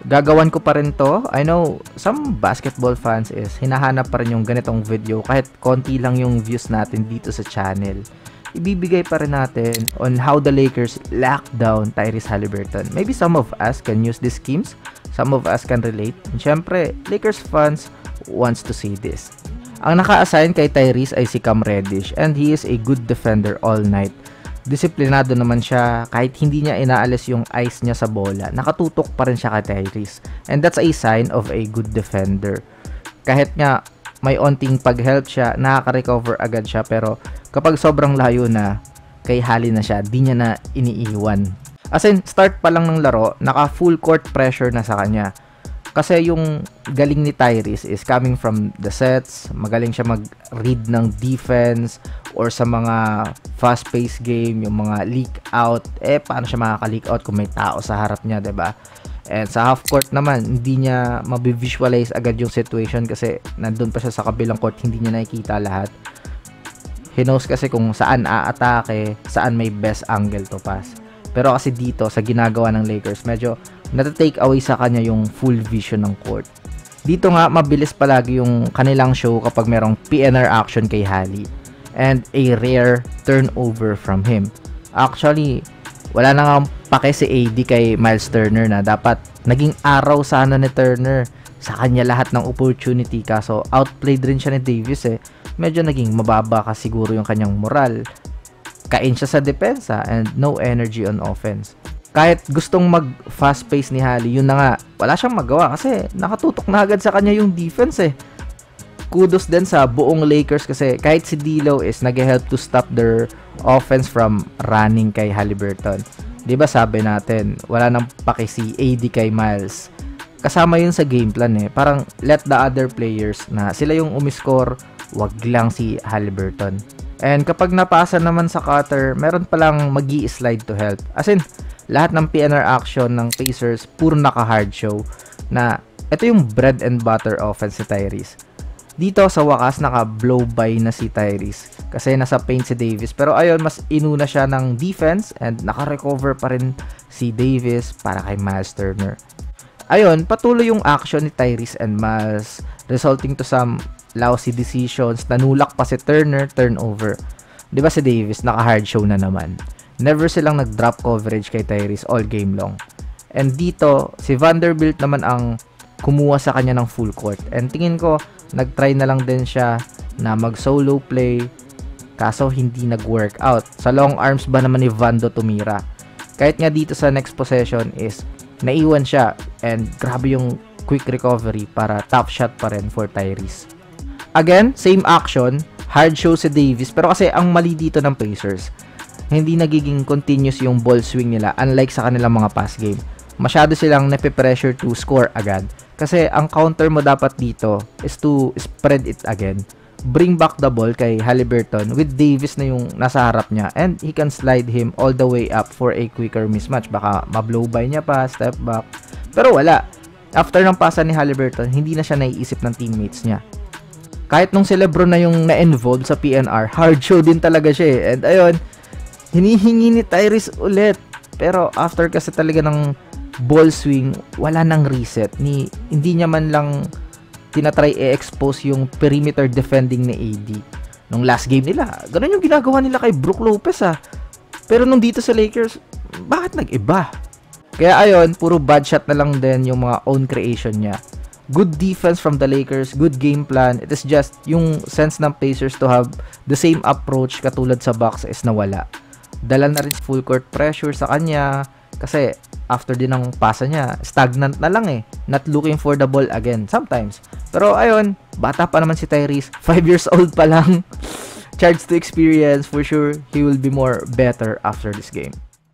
Gagawan ko pa rin to. I know some basketball fans is hinahanap pa rin yung ganitong video kahit konti lang yung views natin dito sa channel. Ibibigay pa rin natin on how the Lakers locked down Tyrese Haliburton. Maybe some of us can use these schemes. Some of us can relate. And syempre, Lakers fans wants to see this. Ang naka-assign kay Tyrese ay si Cam Reddish and he is a good defender all night. Disiplinado naman siya kahit hindi niya inaalis yung eyes niya sa bola. Nakatutok pa rin siya kay Tyrese. And that's a sign of a good defender. Kahit nga may onting pag-help siya, nakaka-recover agad siya, pero kapag sobrang layo na, kay Hali na siya, di niya na iniiwan. As in, start pa lang ng laro, naka full court pressure na sa kanya. Kasi yung galing ni Tyrese is coming from the sets, magaling siya mag-read ng defense, or sa mga fast-paced game, yung mga leak out, paano siya makaka-leak out kung may tao sa harap niya, 'di ba? And sa half court naman, hindi niya mabivisualize agad yung situation kasi nandun pa siya sa kabilang court, hindi niya nakikita lahat. He knows kasi kung saan aatake, saan may best angle to pass. Pero kasi dito, sa ginagawa ng Lakers, medyo nata-take away sa kanya yung full vision ng court. Dito nga, mabilis palagi yung kanilang show kapag merong PNR action kay Hali. And a rare turnover from him. Actually, wala na nga pake si AD kay Miles Turner na dapat naging araw sana ni Turner. Sa kanya lahat ng opportunity, kaso outplayed rin siya ni Davis Medyo naging mababa ka siguro yung kanyang moral. Kain siya sa depensa and no energy on offense. Kahit gustong mag fast pace ni Hali, yun na nga, wala siyang magawa kasi nakatutok na agad sa kanya yung defense Kudos din sa buong Lakers kasi kahit si D'Lo is nag-help to stop their offense from running kay Haliburton. 'Di ba sabi natin, wala nang paki si AD kay Miles. Kasama 'yun sa game plan Parang let the other players na sila yung umiscore, wag lang si Haliburton. And kapag napasa naman sa cutter, meron palang magi-slide to help. As in, lahat ng PNR action ng Pacers puro naka-hard show na ito yung bread and butter offense ni Tyrese. Dito sa wakas naka-blow by na si Tyrese kasi nasa paint si Davis, pero ayun, mas inuna siya ng defense and naka-recover pa rin si Davis para kay Miles Turner. Ayun, patuloy yung action ni Tyrese and Miles resulting to some lousy decisions. Nanulak pa si Turner, turnover. 'Di ba si Davis naka-hard show na naman. Never silang nag-drop coverage kay Tyrese all game long. And dito, si Vanderbilt naman ang kumuha sa kanya ng full court. And tingin ko, nag-try na lang din siya na mag-solo play, kaso hindi nag-work out. Sa long arms ba naman ni Vando tumira? Kahit nga dito sa next possession is naiwan siya and grabe yung quick recovery para top shot pa rin for Tyrese. Again, same action, hard show si Davis, pero kasi ang mali dito ng Pacers, hindi nagiging continuous yung ball swing nila unlike sa kanilang mga pass game. Masyado silang nape-pressure to score agad. Kasi ang counter mo dapat dito is to spread it again. Bring back the ball kay Haliburton with Davis na yung nasa harap niya and he can slide him all the way up for a quicker mismatch. Baka ma-blow by niya pa, step back. Pero wala. After ng pasa ni Haliburton, hindi na siya naiisip ng teammates niya. Kahit nung si Lebron na yung na-involved sa PNR, hard show din talaga siya And ayun, hinihingi ni Tyrese ulit. Pero after kasi talaga ng ball swing, wala nang reset. Hindi niya man lang tinatry i-expose yung perimeter defending ni AD. Nung last game nila, ganun yung ginagawa nila kay Brook Lopez Pero nung dito sa Lakers, bakit nag-iba? Kaya ayun, puro bad shot na lang din yung mga own creation niya. Good defense from the Lakers, good game plan. It is just yung sense ng Pacers to have the same approach katulad sa Bucks is nawala. Dala na rin full court pressure sa kanya kasi after din ng pasa niya, stagnant na lang not looking for the ball again sometimes. Pero ayun, bata pa naman si Tyrese, 5 years old pa lang. Charged to experience, for sure he will be more better after this game.